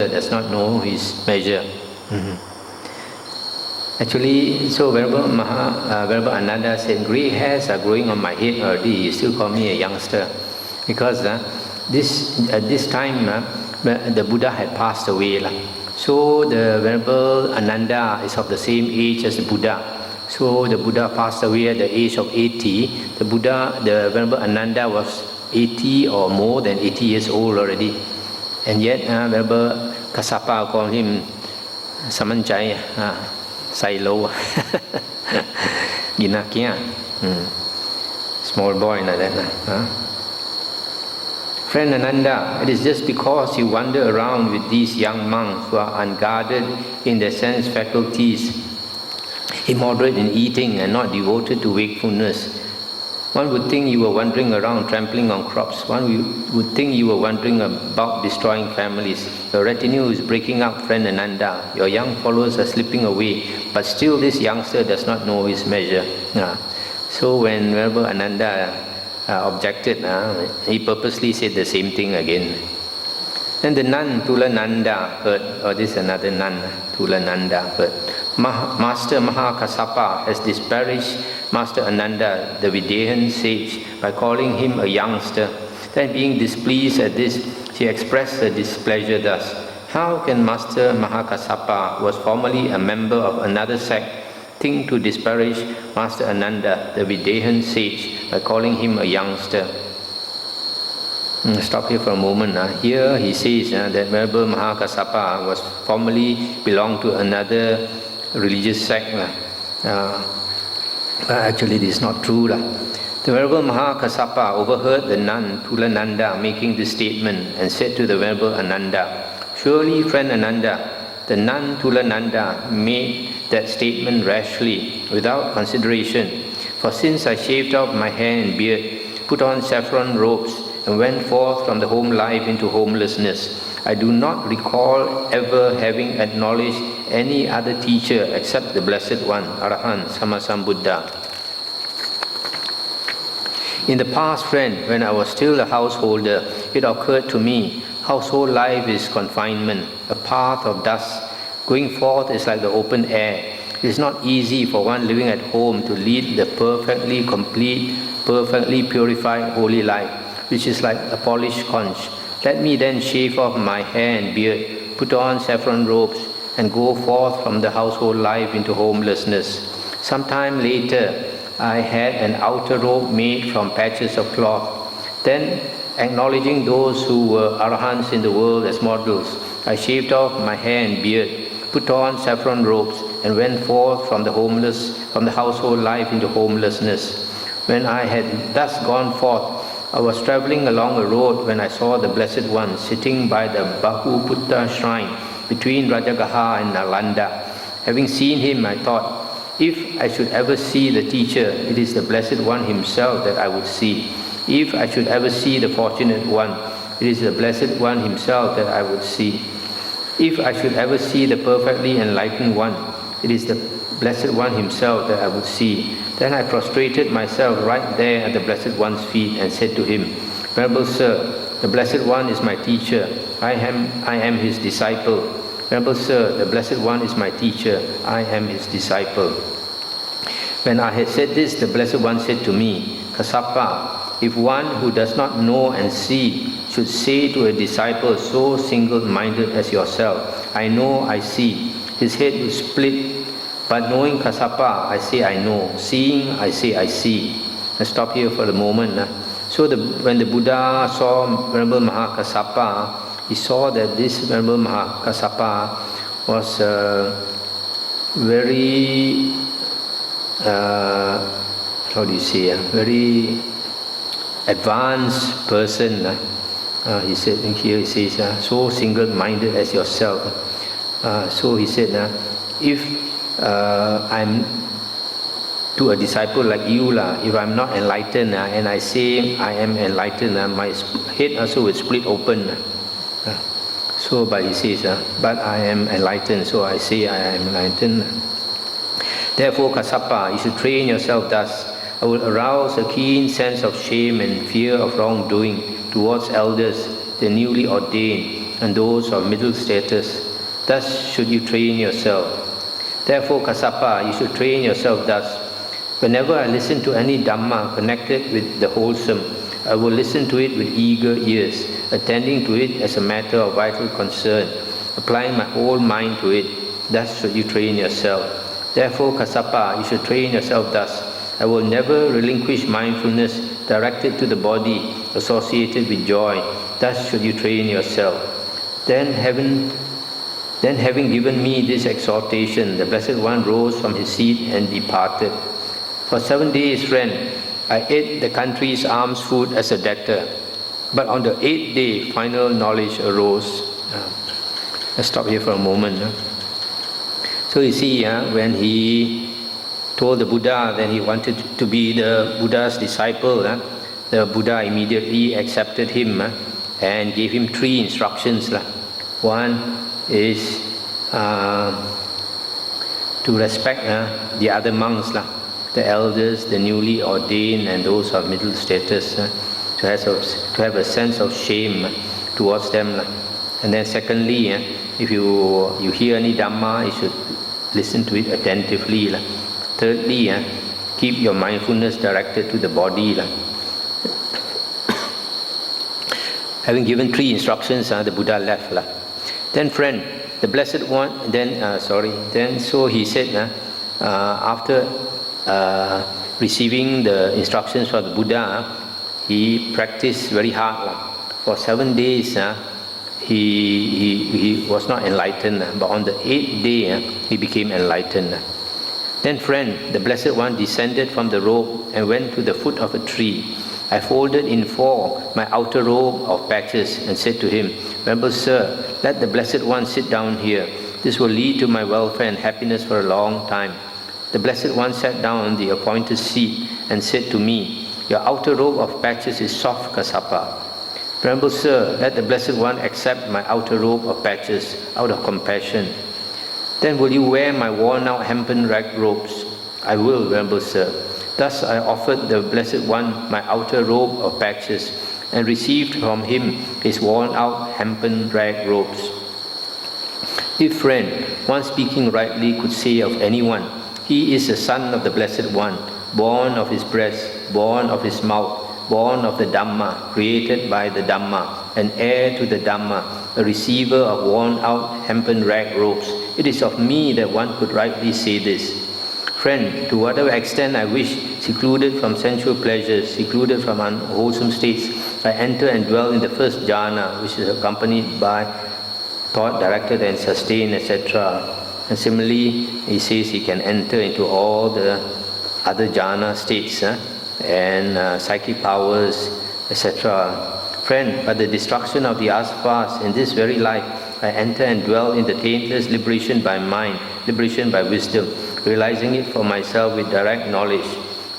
does not know his measure. Actually, so Venerable Ananda said, "Grey hairs are growing on my head already. You still call me a youngster," because at this time the Buddha had passed away. So the Venerable Ananda is of the same age as the Buddha. So the Buddha passed away at the age of 80. The Venerable Ananda was 80 or more than 80 years old already. And yet Venerable Kassapa called him Samanchai, Silo, Ginakia, small boy like that. Friend Ananda, it is just because you wander around with these young monks who are unguarded in their sense faculties, immoderate in eating and not devoted to wakefulness. One would think you were wandering around trampling on crops. One would think you were wandering about destroying families. Your retinue is breaking up, friend Ananda. Your young followers are slipping away, but still this youngster does not know his measure. So when Venerable Ananda objected, he purposely said the same thing again. Then the nun Tulananda heard, or this is another nun, Tulananda heard. Master Kassapa has disparaged Master Ananda, the Videhan sage, by calling him a youngster. Then being displeased at this, she expressed her displeasure thus: "How can Master Kassapa, who was formerly a member of another sect, think to disparage Master Ananda, the Videhan sage, by calling him a youngster?" Stop here for a moment. Here he says that Venerable Kassapa was formerly belonged to another religious sect. But actually this is not true. The Venerable Kassapa overheard the nun Tulananda making this statement and said to the Venerable Ananda, "Surely, friend Ananda, the nun Tulananda made that statement rashly, without consideration. For since I shaved off my hair and beard, put on saffron robes, and went forth from the home life into homelessness, I do not recall ever having acknowledged any other teacher except the Blessed One, Arahant Sammasambuddha. In the past, friend, when I was still a householder, it occurred to me, household life is confinement, a path of dust. Going forth is like the open air. It is not easy for one living at home to lead the perfectly complete, perfectly purified holy life, which is like a polished conch. Let me then shave off my hair and beard, put on saffron robes, and go forth from the household life into homelessness. Some time later, I had an outer robe made from patches of cloth. Then, acknowledging those who were arahants in the world as models, I shaved off my hair and beard, put on saffron robes, and went forth from the household life into homelessness. When I had thus gone forth, I was travelling along a road when I saw the Blessed One sitting by the Bahuputta shrine between Rajagaha and Nalanda. Having seen him, I thought, if I should ever see the teacher, it is the Blessed One himself that I would see. If I should ever see the Fortunate One, it is the Blessed One himself that I would see. If I should ever see the perfectly enlightened one, it is the Blessed One himself that I would see. Then I prostrated myself right there at the Blessed One's feet and said to him, "Venerable Sir, the Blessed One is my teacher. I am his disciple. Venerable Sir, the Blessed One is my teacher. I am his disciple." When I had said this, the Blessed One said to me, "Kassapa, if one who does not know and see should say to a disciple so single-minded as yourself, 'I know, I see,' his head would split. But knowing Kassapa, I say I know. Seeing, I say I see." Let's stop here for a moment. So when the Buddha saw Venerable Kassapa, he saw that this Venerable Kassapa was very, very advanced person. He said, here he says, so single-minded as yourself. So he said, if I'm to a disciple like you, if I'm not enlightened and I say I am enlightened, my head also will split open. But he says, but I am enlightened, so I say I am enlightened. Therefore, Kassapa, you should train yourself thus. I will arouse a keen sense of shame and fear of wrongdoing towards elders, the newly ordained, and those of middle status. Thus should you train yourself. Therefore, Kassapa, you should train yourself thus. Whenever I listen to any Dhamma connected with the wholesome, I will listen to it with eager ears, attending to it as a matter of vital concern, applying my whole mind to it. Thus should you train yourself. Therefore, Kassapa, you should train yourself thus. I will never relinquish mindfulness directed to the body associated with joy. Thus should you train yourself. Then having given me this exhortation, the Blessed One rose from his seat and departed. For 7 days, friend, I ate the country's alms food as a debtor. But on the 8th day, final knowledge arose. Let's stop here for a moment. So you see, when he told the Buddha that he wanted to be the Buddha's disciple, the Buddha immediately accepted him and gave him 3 instructions. One is to respect the other monks, the elders, the newly ordained, and those of middle status, to have a sense of shame towards them. And then secondly, if you hear any Dhamma, you should listen to it attentively. Thirdly, keep your mindfulness directed to the body. Having given 3 instructions, the Buddha left. Then friend, the Blessed One, then so he said, after receiving the instructions from the Buddha, he practiced very hard. For 7 days, he was not enlightened, but on the 8th day, he became enlightened. Then friend, the Blessed One descended from the robe and went to the foot of a tree. I folded in 4 my outer robe of patches and said to him, Venerable Sir, let the Blessed One sit down here. This will lead to my welfare and happiness for a long time. The Blessed One sat down on the appointed seat and said to me, Your outer robe of patches is soft, Kassapa. Venerable Sir, let the Blessed One accept my outer robe of patches out of compassion. Then will you wear my worn-out hempen rag robes? I will, Venerable Sir. Thus I offered the Blessed One my outer robe of patches and received from him his worn-out hempen rag robes. If friend, one speaking rightly could say of anyone, he is a son of the Blessed One, born of his breast, born of his mouth, born of the Dhamma, created by the Dhamma, an heir to the Dhamma, a receiver of worn-out hempen rag robes, it is of me that one could rightly say this. Friend, to whatever extent I wish, secluded from sensual pleasures, secluded from unwholesome states, I enter and dwell in the first jhana, which is accompanied by thought directed and sustained, etc. And similarly, he says he can enter into all the other jhana states and psychic powers, etc. Friend, by the destruction of the asavas in this very life, I enter and dwell in the taintless liberation by mind, liberation by wisdom, realizing it for myself with direct knowledge.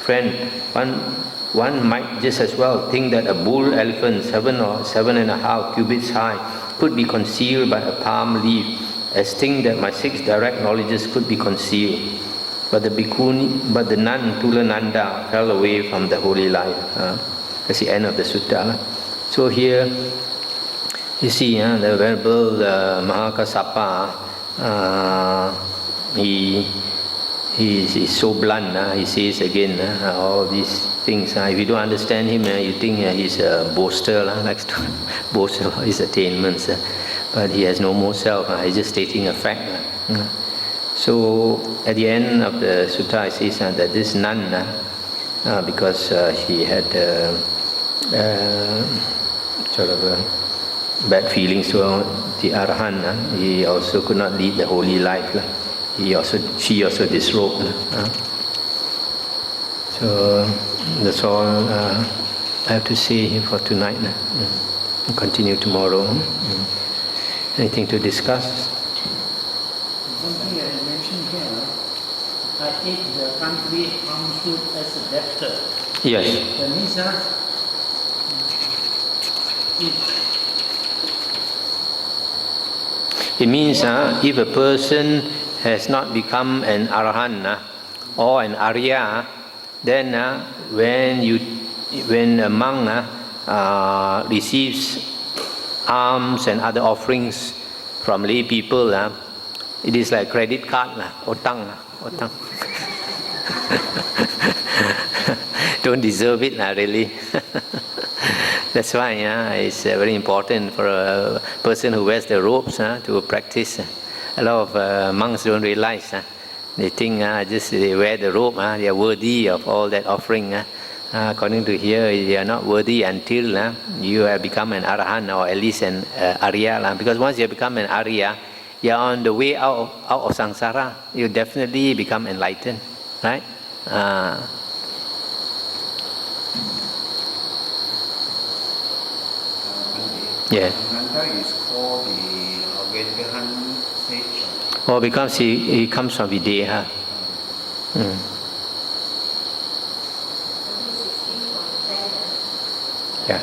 Friend, one might just as well think that a bull elephant 7 or 7.5 cubits high could be concealed by a palm leaf, as think that my 6 direct knowledges could be concealed. But the nun Tulananda fell away from the holy life. That's the end of the sutta. So here, you see, the Venerable Mahakassapa, he is so blunt. He says again all these things. If you don't understand him, you think he's a boaster, likes to boast about his attainments. But he has no more self. He's just stating a fact. So at the end of the sutta, it says that this nun, because he had sort of bad feelings toward the Arahant, he also could not lead the holy life. She also disrobed. So that's all I have to say for tonight. We'll continue tomorrow. Anything to discuss? Something I mentioned here, I ate the country alms food as a debtor. Yes. That means it means if a person has not become an Arahant or an Arya, then when a monk receives alms and other offerings from lay people, it is like credit card, otang. Don't deserve it, really. That's why it's very important for a person who wears the robes to practice. A lot of monks don't realize. They think just they wear the robe, they are worthy of all that offering. According to here, they are not worthy until you have become an arahant or at least an arya. Because once you become an arya, you are on the way out of samsara. You definitely become enlightened, right? Yeah. Ananda is called the Vedgahan sage. Or because he comes from Videha. Yeah.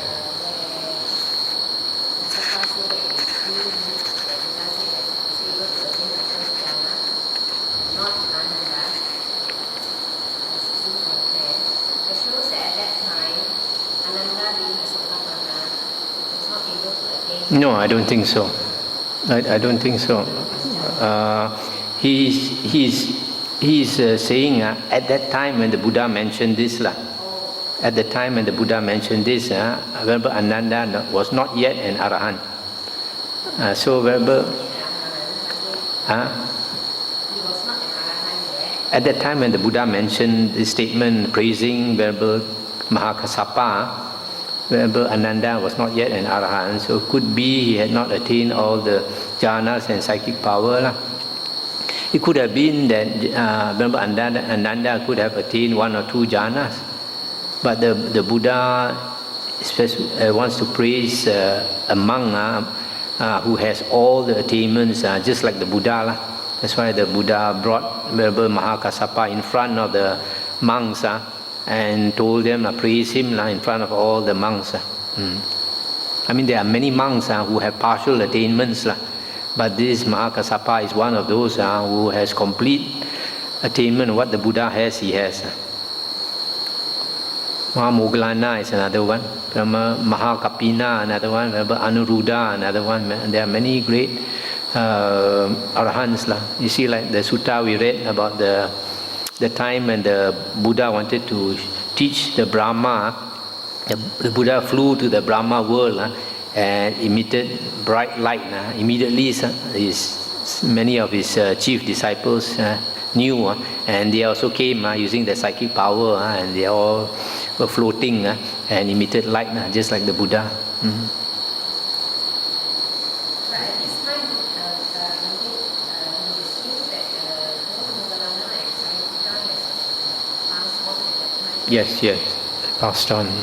No, I don't think so. I don't think so. He's saying at that time when the Buddha mentioned this, at the time when the Buddha mentioned this, remember Ananda was not yet an arahant. So remember, at that time when the Buddha mentioned this statement praising Venerable Kassapa, Venerable Ananda was not yet an arahant, so could be he had not attained all the jhanas and psychic power. It could have been that Venerable Ananda could have attained 1 or 2 jhanas, but the Buddha wants to praise a monk who has all the attainments, just like the Buddha. That's why the Buddha brought Venerable Kassapa in front of the monks and told them praise him in front of all the monks. I mean, there are many monks who have partial attainments, but this Kassapa is one of those who has complete attainment. What the Buddha has, he has. Moggallana is another one. Mahakapina, another one. Anuruddha, another one. There are many great arahants. You see, like the sutta we read about the time when the Buddha wanted to teach the Brahma. The Buddha flew to the Brahma world and emitted bright light. Immediately, many of his chief disciples knew, and they also came using their psychic power, and they all were floating and emitted light, just like the Buddha. Yes, passed on. Okay,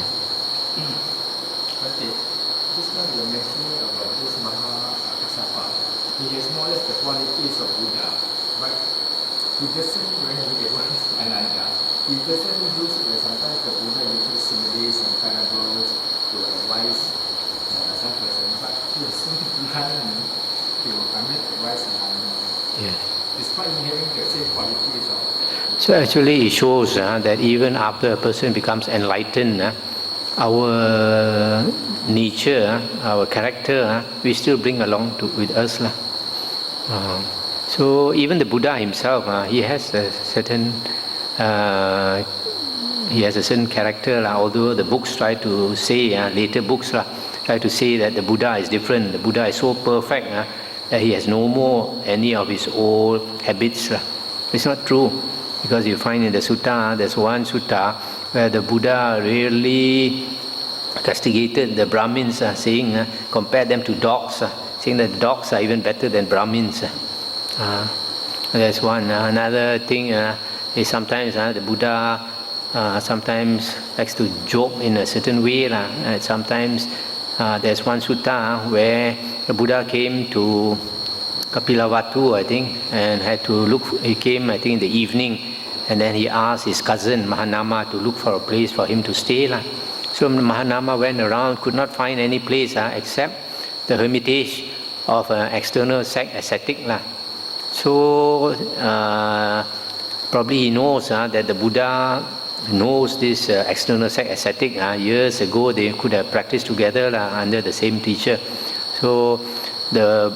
just now you were mentioning about this Kassapa. He has more or less the qualities of Buddha, but he doesn't, when he advises Ananda, he doesn't use it. Sometimes the Buddha uses similes and parables to advise some person, but he is so blunt to advise Ananda. Yes. Despite having the same qualities of. So actually it shows that even after a person becomes enlightened, our nature, our character, we still bring along with us. So even the Buddha himself, he has a certain character, although the books try to say, later books try to say that the Buddha is different. The Buddha is so perfect that he has no more any of his old habits. It's not true. Because you find in the sutta, there's one sutta where the Buddha really castigated the Brahmins, saying, compare them to dogs, saying that dogs are even better than Brahmins. That's one. Another thing is sometimes the Buddha sometimes likes to joke in a certain way. And sometimes there's one sutta where the Buddha came to Kapilavatthu, I think, and had to look. He came, I think, in the evening, and then he asked his cousin Mahanama to look for a place for him to stay. So Mahanama went around, could not find any place except the hermitage of an external sect ascetic. So probably he knows that the Buddha knows this external sect ascetic. Years ago they could have practiced together under the same teacher. So the